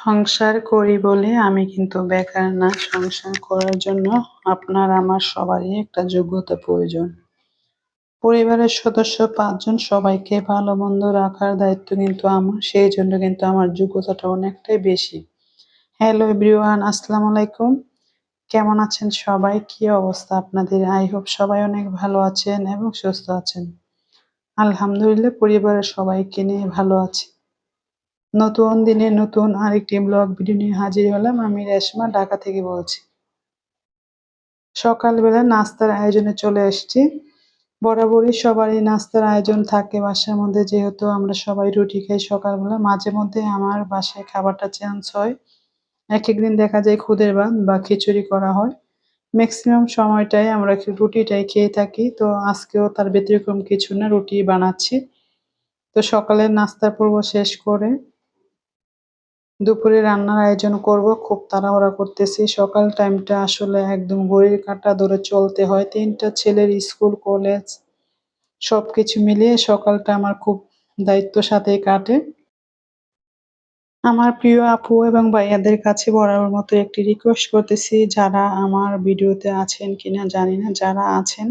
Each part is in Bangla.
সংসার করি বলে আমি কিন্তু বেকার না। সংসার করার জন্য আপনার আমার সবারই একটা যোগ্যতা প্রয়োজন। পরিবারের সদস্য ৫ জন সবাইকে ভালো-মন্দ রাখার দায়িত্ব কিন্তু আমার। সেই জন্য কিন্তু আমার যোগ্যতাটা অনেকটাই বেশি। হ্যালো এভরিওয়ান, আসসালামু আলাইকুম। কেমন আছেন সবাই? কি অবস্থা আপনাদের? আই হোপ সবাই অনেক ভালো আছেন এবং সুস্থ আছেন। আলহামদুলিল্লাহ পরিবারের সবাইকে নিয়ে ভালো আছি। নতুন দিনে নতুন আরেকটি ব্লগ ভিডিও নিয়ে হাজির হলাম। আমি রেশমা ঢাকা থেকে বলছি। সকালবেলা নাস্তার আয়োজনে চলে এসেছি। বরাবরই সবারই নাস্তার আয়োজন থাকে বাসার মধ্যে, যেহেতু আমরা সবাই রুটি খাই সকালবেলা। মাঝে মধ্যে আমার বাসায় খাবারটা চেঞ্জ হয়। একেক দিন দেখা যায় খুদের ভাত বা খিচুড়ি করা হয়। ম্যাক্সিমাম সময়টাই আমরা রুটিটাই খেয়ে থাকি। তো আজকেও তার ব্যতিক্রম কিছু না, রুটি বানাচ্ছি। তো সকালের নাস্তার পর্ব শেষ করে দুপুরে রান্নার আয়োজন করব। খুব তাড়াহুড়া করতেছি। সকাল টাইমটা আসলে একদম ঘড়ির কাঁটা ধরে চলতে হয়। ৩ টা ছেলের স্কুল, কলেজ সবকিছু মিলিয়ে সকালটা আমার খুব দায়িত্বের সাথেই কাটে। আমার প্রিয় আপু এবং ভাইয়াদের কাছে বরাবর মতো একটি রিকোয়েস্ট করতেছি, যারা আমার ভিডিওতে আছেন কিনা জানি না, যারা আছেন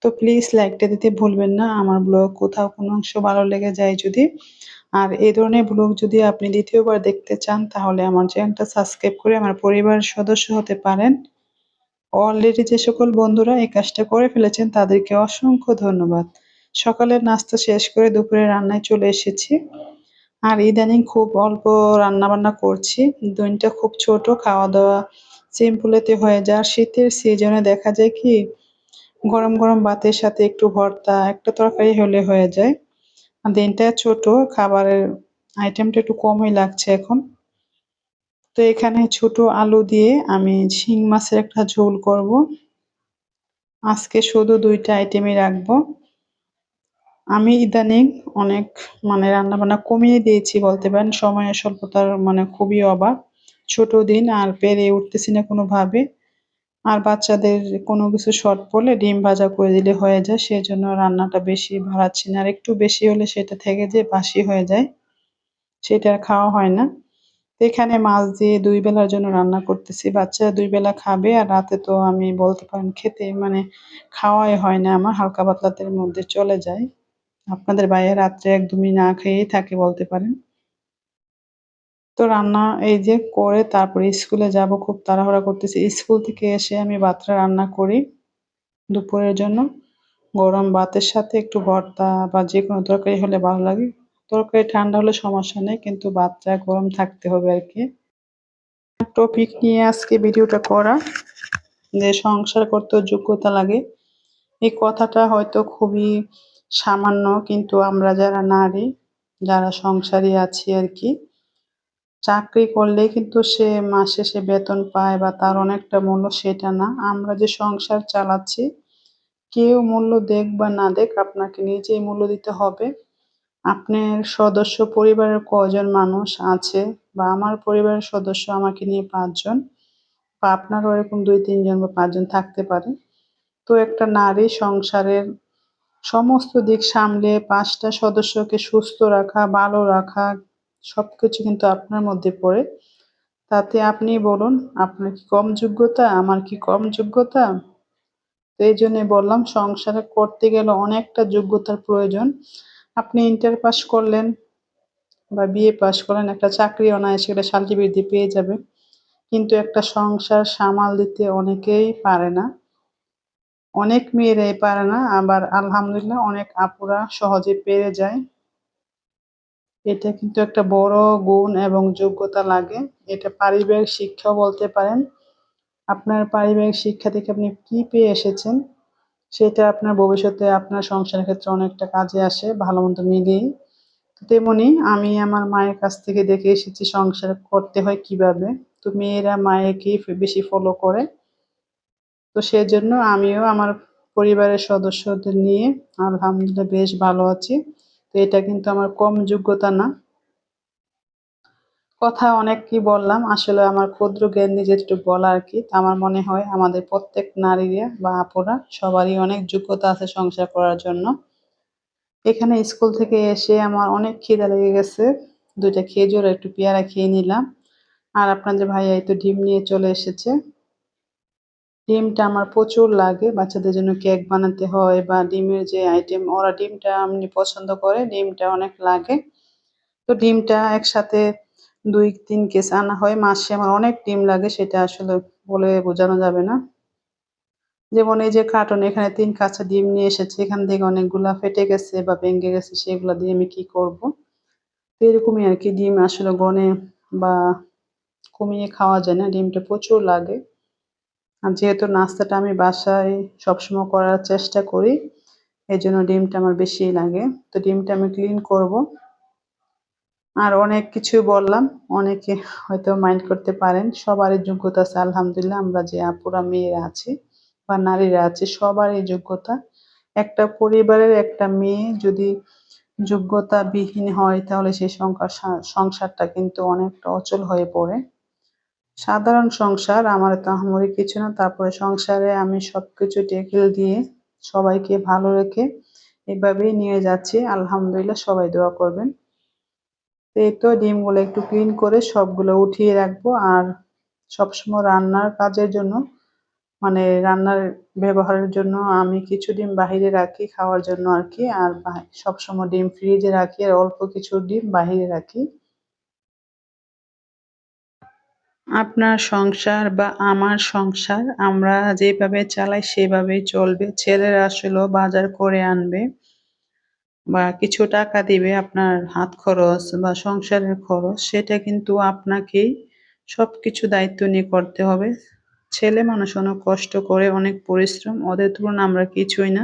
তো প্লিজ লাইকটা দিতে ভুলবেন না। আমার ব্লগ কোথাও কোনো অংশ ভালো লেগে যায় যদি, আর এই ধরনের ব্লগ যদি আপনি দ্বিতীয়বার দেখতে চান তাহলে আমার চ্যানেলটা সাবস্ক্রাইব করে আমার পরিবারের সদস্য হতে পারেন। অলরেডি যে সকল বন্ধুরা এই কাজটা করে ফেলেছেন তাদেরকে অসংখ্য ধন্যবাদ। সকালের নাস্তা শেষ করে দুপুরে রান্নায় চলে এসেছি। আর ইদানিং খুব অল্প রান্নাবান্না করছি। দিনটা খুব ছোট, খাওয়া-দাওয়া সিম্পলেতে হয়ে যায়। আর শীতের সিজনে দেখা যায় কি গরম, গরম ভাতের সাথে একটু ভর্তা, একটা তরকারি হলে হয়ে যায়। আর দিনটা ছোট, খাবারের আইটেমটা একটু কমই লাগছে এখন। তো এখানে ছোট আলু দিয়ে আমি শিং মাছের একটা ঝোল করব। আজকে শুধু ২ টা আইটেমই রাখবো। আমি ইদানিং অনেক রান্নাবান্না কমিয়ে দিয়েছি বলতে পারেন। সময়ের স্বল্পতার খুবই অভাব। ছোট দিন আর পেরে উঠতেছি না কোনোভাবে। আর বাচ্চাদের কোনো কিছু শর্ট পড়লে ডিম ভাজা করে দিলে হয়ে যায়। সেজন্য রান্নাটা বেশি বাড়াচ্ছি না। আর একটু বেশি হলে সেটা থেকে যেয়ে বাসি হয়ে যায়। সেটা আর খাওয়া হয় না। তো এখানে মাছ দিয়ে ২ বেলার জন্য রান্না করতেছি। বাচ্চারা ২ বেলা খাবে আর রাতে তো আমি বলতে পারেন খেতে খাওয়াই হয় না আমার। হালকা পাতলাতের মধ্যে চলে যায়। আপনাদের ভাইয়া রাত্রে একদমই না খেয়েই থাকে বলতে পারেন। তো রান্না এই যে করে তারপরে স্কুলে যাব, খুব তাড়াহুড়া করতেছি। স্কুল থেকে এসে আমি ভাতটা রান্না করি দুপুরের জন্য। গরম ভাতের সাথে একটু ভর্তা বা যেকোনো তরকারি হলে ভালো লাগে। তরকারি ঠান্ডা হলে সমস্যা নেই, কিন্তু ভাতটা গরম থাকতে হবে আরকি। টপিক নিয়ে আজকে ভিডিওটা করা, যে সংসার করতেও যোগ্যতা লাগে। এই কথাটা হয়তো খুবই সামান্য, কিন্তু আমরা যারা নারী, যারা সংসারী আছি আরকি, চাকরি করলেই কিন্তু সে মাস শেষে বেতন পায় বা তার অনেকটা মূল্য সেটা না। আমরা যে সংসার চালাচ্ছি, কেউ মূল্য দেক বা না দেক আপনাকে নিজেই মূল্য দিতে হবে। আপনার সদস্য পরিবারের কজন মানুষ আছে, বা আমার পরিবারের সদস্য আমাকে নিয়ে ৫ জন, বা আপনারও এরকম ২-৩ জন বা ৫ জন থাকতে পারে। তো একটা নারী সংসারের সমস্ত দিক সামলে ৫ টা সদস্যকে সুস্থ রাখা, ভালো রাখা সবকিছু কিন্তু আপনার মধ্যে পড়ে। তাতে আপনি বলুন, আপনার কি কম যোগ্যতা? আমার কি কম যোগ্যতা? তো এইজন্যই বললাম, সংসার করতে গেলে অনেকটা যোগ্যতার প্রয়োজন। আপনি ইন্টার পাস করলেন বা বিএ পাস করলেন, একটা চাকরি অনায়াসে একটা সার্টিফিকেট দিয়ে পেয়ে যাবেন। কিন্তু একটা সংসার সামাল দিতে অনেকেই পারে না। অনেক মেয়েরাই পারে না, আবার আলহামদুলিল্লাহ অনেক আপুরা সহজে পেরে যায়। এটা কিন্তু একটা বড় গুণ এবং যোগ্যতা লাগে। এটা পারিবারিক শিক্ষাও বলতে পারেন। আপনার পারিবারিক শিক্ষা থেকে আপনি কি পেয়ে এসেছেন, সেটা আপনার ভবিষ্যতে আপনার সংসারের ক্ষেত্রে অনেকটা কাজে আসে, ভালো-মন্দ মিলিয়ে। তেমনি আমি আমার মায়ের কাছ থেকে দেখে এসেছি সংসার করতে হয় কিভাবে। তো মেয়েরা মায়েরকেই বেশি ফলো করে। তো সেজন্য আমিও আমার পরিবারের সদস্যদের নিয়ে আলহামদুলিল্লাহ বেশ ভালো আছি। তো এটা কিন্তু আমার কম যোগ্যতা না। কথা অনেক কি বললাম, আসলে আমার ক্ষুদ্র জ্ঞান নিয়ে যেটুকু বলা আরকি। আমার মনে হয় আমাদের প্রত্যেক নারীরা বা আপুরা সবারই অনেক যোগ্যতা আছে সংসার করার জন্য। এখানে স্কুল থেকে এসে আমার অনেক খিদা লেগে গেছে। ২ টা খেজুর আর একটু পেয়ারা খেয়ে নিলাম। আর আপনাদের ভাইয়া এই তো ডিম নিয়ে চলে এসেছে। ডিমটা আমার প্রচুর লাগে, বাচ্চাদের জন্য কেক বানাতে হয় বা ডিমের যে আইটেম, ওরা ডিমটা এমনি পছন্দ করে, ডিমটা অনেক লাগে। তো ডিমটা একসাথে ২-৩ কেস আনা হয়। মাসে আমার অনেক ডিম লাগে, সেটা আসলে বলে বোঝানো যাবে না। যেমন এই যে কার্টুন, এখানে ৩ কাঁচা ডিম নিয়ে এসেছে। এখান থেকে অনেকগুলা ফেটে গেছে বা ভেঙে গেছে, সেগুলা দিয়ে আমি কি করব? তো এরকমই আরকি, ডিম আসলে গণে বা কমিয়ে খাওয়া যায় না। ডিমটা প্রচুর লাগে। আর যেহেতু নাস্তাটা আমি বাসায় সবসময় করার চেষ্টা করি, এজন্য ডিমটা আমার বেশিই লাগে। তো ডিমটা আমি ক্লিন করব। আর অনেক কিছু বললাম, অনেকে হয়তো মাইন্ড করতে পারেন। সবারই যোগ্যতা আছে আলহামদুলিল্লাহ। আমরা যে আপুরা মেয়েরা আছি বা নারীরা আছি, সবারই যোগ্যতা। একটা পরিবারের একটা মেয়ে যদি যোগ্যতাবিহীন হয়, তাহলে সেই সংসারটা কিন্তু অনেকটা অচল হয়ে পড়ে। সাধারণ সংসার, আমার এত আহামরি কিছু না। তারপরে সংসারে আমি সবকিছু ট্যাকেল দিয়ে সবাইকে ভালো রেখে এভাবেই নিয়ে যাচ্ছি। আলহামদুলিল্লাহ, সবাই দোয়া করবেন। তো এই তো ডিমগুলো একটু ক্লিন করে সবগুলো উঠিয়ে রাখবো। আর সবসময় রান্নার কাজের জন্য, মানে রান্নার ব্যবহারের জন্য আমি কিছু ডিম বাহিরে রাখি খাওয়ার জন্য আরকি। আর সবসময় ডিম ফ্রিজে রাখি আর অল্প কিছু ডিম বাহিরে রাখি। আপনার সংসার বা আমার সংসার আমরা যেভাবে চালাই সেভাবেই চলবে। ছেলেরা আসলেও বাজার করে আনবে বা কিছু টাকা দিবে আপনার হাত খরচ বা সংসারের খরচ, সেটা কিন্তু আপনাকেই সবকিছু দায়িত্ব নিয়ে করতে হবে। ছেলে মানুষ অনেক কষ্ট করে, অনেক পরিশ্রম, ওদের তুলনায় আমরা কিছুই না।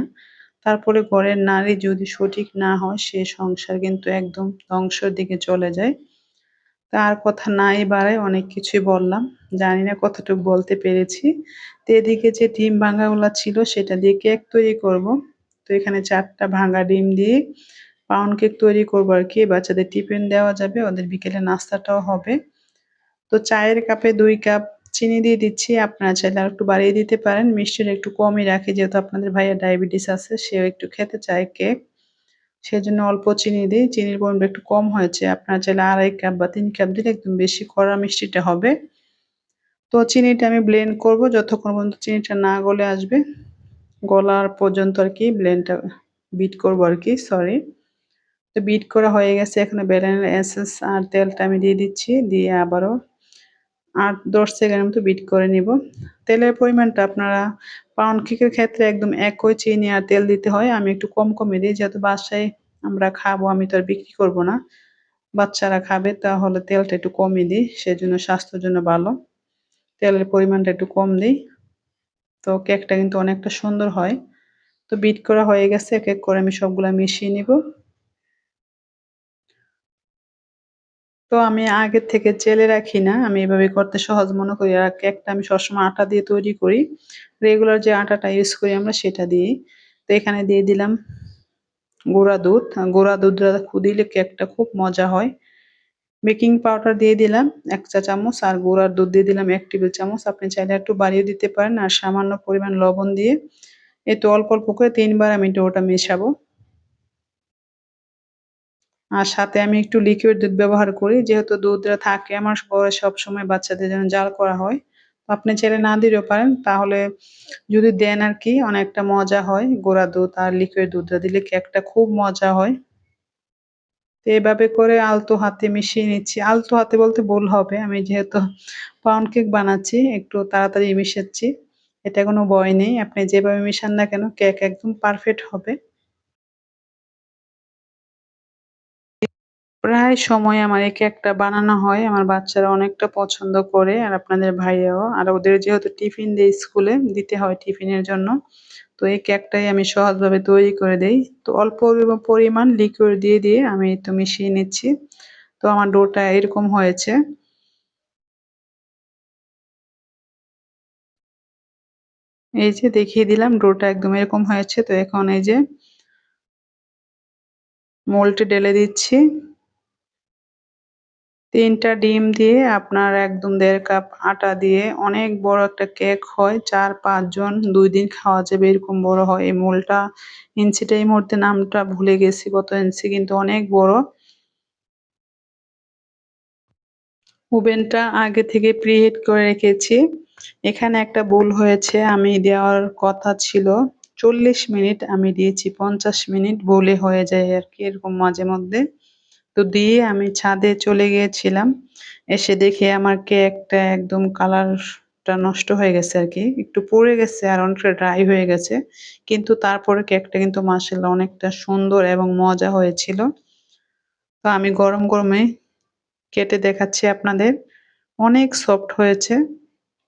তারপরে ঘরের নারী যদি সঠিক না হয়, সে সংসার কিন্তু একদম ধ্বংসের দিকে চলে যায়। তার কথা নাই বাড়াই, অনেক কিছুই বললাম। জানি না কতটুকু বলতে পেরেছি। তো এদিকে যে ডিম ভাঙাগুলা ছিল সেটা দিয়ে কেক তৈরি করব। তো এখানে ৪ টা ভাঙা ডিম দিয়ে পাউন্ড কেক তৈরি করবো আরকি। বাচ্চাদের টিফিন দেওয়া যাবে, ওদের বিকেলে নাস্তাটাও হবে। তো চায়ের কাপে ২ কাপ চিনি দিয়ে দিচ্ছি। আপনারা চাইলে আরেকটু বাড়িয়ে দিতে পারেন। মিষ্টিটা একটু কমই রাখি, যেহেতু আপনাদের ভাইয়ার ডায়াবেটিস আছে, সেও একটু খেতে চায় কেক। সেজন্য অল্প চিনি দেই। চিনির পরিমাণটা একটু কম হয়েছে। আপনারা চাইলে ২.৫ কাপ বা ৩ কাপ দিলে একদম বেশি কড়া মিষ্টিটা হবে। তো চিনিটা আমি ব্লেন্ড করব যতক্ষণ পর্যন্ত চিনিটা না গলে আসবে। গলার পর্যন্ত আরকি ব্লেন্ডটা বিট করব আরকি, সরি। তো বিট করা হয়ে গেছে। এখন ভ্যানিলা এসেন্স আর তেলটা আমি দিয়ে দিচ্ছি। দিয়ে আবারও ৮-১০ সেকেন্ডের মতো বিট করে নিব। তেলের পরিমাণটা আপনারা পাউন্ড কেকের ক্ষেত্রে একদম একই চিনি আর তেল দিতে হয়। আমি একটু কম কমই দিই, যেহেতু বাসায় আমরা খাবো, আমি তো আর বিক্রি করব না। বাচ্চারা খাবে, তাহলে তেলটা একটু কমই দিই। সেজন্য স্বাস্থ্যের জন্য ভালো। তেলের পরিমাণটা একটু কম দেই। তো কেকটা কিন্তু অনেকটা সুন্দর হয়। তো বিট করা হয়ে গেছে। এক, এক করে আমি সবগুলা মিশিয়ে নিব। তো আমি আগের থেকে চেলে রাখি না। আমি এভাবে করতে সহজ মনে করি। আর কেকটা আমি সবসময় আটা দিয়ে তৈরি করি। রেগুলার যে আটাটা ইউজ করি আমরা, সেটা দিয়েই। তো এখানে দিয়ে দিলাম গুঁড়া দুধ। গুঁড়া দুধটা দিলে কেকটা খুব মজা হয়। বেকিং পাউডার দিয়ে দিলাম ১ চা চামচ আর গুঁড়ার দুধ দিয়ে দিলাম ১ টেবিল চামচ। আপনি চাইলে একটু বাড়িয়ে দিতে পারেন। আর সামান্য পরিমাণ লবণ দিয়ে এই তো অল্প, অল্প করে ৩ বার আমি ডোটা মেশাবো। আর সাথে আমি একটু লিকুইড দুধ ব্যবহার করি। যেহেতু দুধটা থাকে আমার ঘরে সবসময়, বাচ্চাদের জন্য জাল করা হয়। আপনি চাইলে না দিলেও পারেন। তাহলে যদি দেন আরকি, অনেকটা মজা হয়। গুঁড়া দুধ আর লিকুইড দুধটা দিলে কেকটা খুব মজা হয়। তো এভাবে করে আলতো হাতে মিশিয়ে নিচ্ছি। আলতো হাতে বলতে ভুল হবে। আমি যেহেতু পাউন্ড কেক বানাচ্ছি, একটু তাড়াতাড়ি মিশাচ্ছি। এতে কোনো ভয় নেই। আপনি যেভাবে মিশান না কেন, কেক একদম পারফেক্ট হবে। প্রায় সময় আমার এই কেকটা বানানো হয়। আমার বাচ্চারা অনেকটা পছন্দ করে আর আপনাদের ভাইয়াও। আর ওদের যেহেতু টিফিন দেই স্কুলে, দিতে হয় টিফিনের জন্য। তো এই কেকটাই আমি সহজভাবে তৈরি করে দেই। তো অল্প পরিমাণ লিকুইড দিয়ে আমি তো মিশিয়ে নিচ্ছি। তো আমার ডোটা এরকম হয়েছে। এই যে দেখিয়ে দিলাম, ডোটা একদম এরকম হয়েছে। তো এখন এই যে মোল্ডে ঢেলে দিচ্ছি। ৩ টা ডিম দিয়ে আপনার একদম ১.৫ কাপ আটা দিয়ে অনেক বড় একটা কেক হয়। ৪-৫ জন ২ দিন খাওয়া যাবে, এরকম বড় হয়। এই মোল্ডটা, ইঞ্চিটা এই মুহূর্তে নামটা ভুলে গেছি কত ইঞ্চি, কিন্তু অনেক বড়। ওভেনটা আগে থেকে প্রিহিট করে রেখেছি। এখানে একটা ভুল হয়েছে, আমি দেওয়ার কথা ছিল 40 মিনিট, আমি দিয়েছি 50 মিনিট, ভুলে হয়ে যায় আর কি এরকম মাঝে মধ্যে। তো দিয়ে আমি ছাদে চলে গিয়েছিলাম, এসে দেখি আমার কেকটা একদম কালারটা নষ্ট হয়ে গেছে আর কি, একটু পুড়ে গেছে আর অনেকটা ড্রাই হয়ে গেছে, কিন্তু তারপরে কেকটা কিন্তু মাশাআল্লাহ অনেকটা সুন্দর এবং মজা হয়েছিল। তো আমি গরম গরমে কেটে দেখাচ্ছি আপনাদের, অনেক সফট হয়েছে।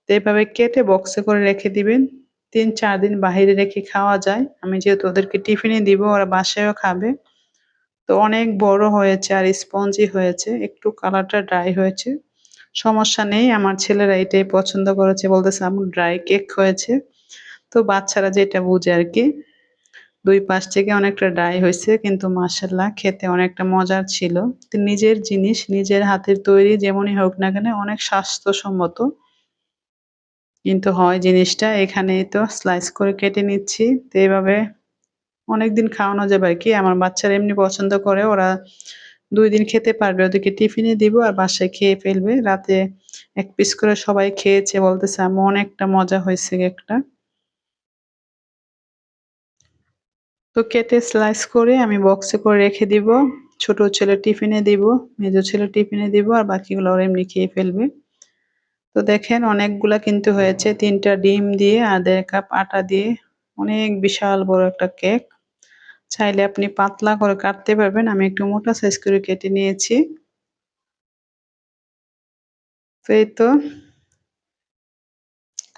তো এভাবে কেটে বক্সে করে রেখে দিবেন, 3-4 দিন বাহিরে রেখে খাওয়া যায়। আমি যেহেতু ওদেরকে টিফিনে দিব, ওরা বাসায়ও খাবে। তো অনেক বড় হয়েছে আর স্পঞ্জি হয়েছে, একটু কালারটা ড্রাই হয়েছে, সমস্যা নেই। আমার ছেলেরা এটাই পছন্দ করেছে, বলতেছে আম্মু ড্রাই কেক হয়েছে। তো বাচ্চারা যেটা বুঝে আর কি। 2 পাশ থেকে অনেকটা ড্রাই হয়েছে, কিন্তু মাশাআল্লাহ খেতে অনেকটা মজার ছিল। তো নিজের জিনিস নিজের হাতের তৈরি যেমনই হোক না কেন অনেক স্বাস্থ্যসম্মত কিন্তু হয় জিনিসটা। এখানেই তো স্লাইস করে কেটে নিচ্ছি। তো এভাবে অনেকদিন খাওয়ানো যাবে আর কি। আমার বাচ্চারা এমনি পছন্দ করে, ওরা 2 দিন খেতে পারবে। ওদেরকে টিফিনে দিব আর বাসায় খেয়ে ফেলবে। রাতে 1 পিস করে সবাই খেয়েছে, বলতেছে আম্মু অনেকটা মজা হয়েছে কেকটা। তো কেটে স্লাইস করে আমি বক্সে করে রেখে দিব। ছোট ছেলের টিফিনে দিব, মেজো ছেলের টিফিনে দিব আর বাকিগুলো ওরা এমনি খেয়ে ফেলবে। তো দেখেন অনেকগুলা কিন্তু হয়েছে, ৩ টা ডিম দিয়ে আর ১.৫ কাপ আটা দিয়ে অনেক বিশাল বড় একটা কেক। চাইলে আপনি পাতলা করে কাটতে পারবেন। আমি একটু মোটা সাইজ করে কেটে নিয়েছি। তো এই তো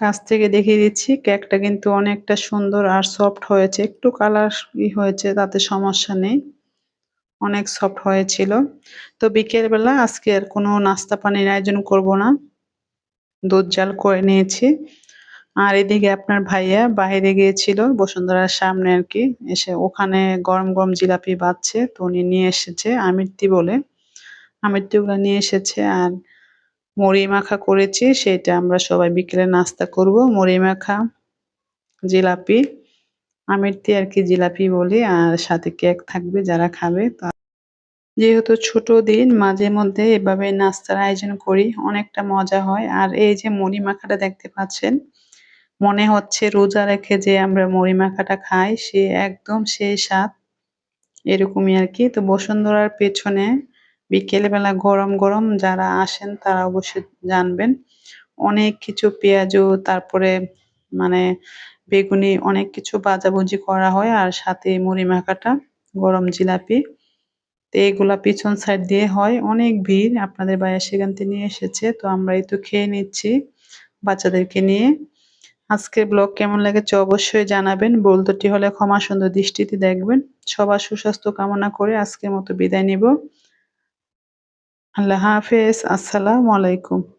কাছ থেকে দেখিয়ে দিচ্ছি। কেকটা কিন্তু অনেকটা সুন্দর আর সফট হয়েছে। একটু কালার হয়েছে, তাতে সমস্যা নেই। অনেক সফট হয়েছিল। তো বিকেল বেলা আজকে আর কোনো নাস্তা পানির আয়োজন করব না। দুধ জাল করে নিয়েছি। আর এদিকে আপনার ভাইয়া বাহিরে গিয়েছিল বসুন্ধরার সামনে আর কি। এসে ওখানে গরম গরম জিলাপি বাজছে। তো উনি নিয়ে এসেছে আমিত্তি বলে। আমিত্তিগুলা নিয়ে এসেছে আর মুড়ি মাখা করেছি। সেটা আমরা সবাই বিকেলে নাস্তা করব। মুড়ি মাখা, জিলাপি, আমিত্তি আর কি জিলাপি বলি, আর সাথে কেক থাকবে যারা খাবে। যেহেতু ছোট দিন, মাঝে মধ্যে এভাবে নাস্তার আয়োজন করি, অনেকটা মজা হয়। আর এই যে মুড়ি মাখাটা দেখতে পাচ্ছেন, মনে হচ্ছে রোজা রেখে যে আমরা মুড়ি মাখাটা খাই, সে একদম সেই স্বাদ, এরকমই আর কি। তো বসুন্ধরার পেছনে বিকেলবেলা গরম গরম যারা আসেন তারা অবশ্যই জানবেন, অনেক কিছু পেঁয়াজু, তারপরে মানে বেগুনি, অনেক কিছু ভাজাভুজি করা হয় আর সাথে মুড়ি মাখাটা, গরম জিলাপি। তো এগুলা পিছন সাইড দিয়ে হয়, অনেক ভিড়। আপনাদের ভাইয়া সেখান থেকে নিয়ে এসেছে, তো আমরা এই তো খেয়ে নিচ্ছি বাচ্চাদেরকে নিয়ে। আজকের ব্লগ কেমন লেগেছে অবশ্যই জানাবেন, ভুল ত্রুটি হলে ক্ষমা সুন্দর দৃষ্টিতে দেখবেন। সবার সুস্বাস্থ্য কামনা করে আজকের মতো বিদায় নিব। আল্লাহ হাফেজ, আসসালামু আলাইকুম।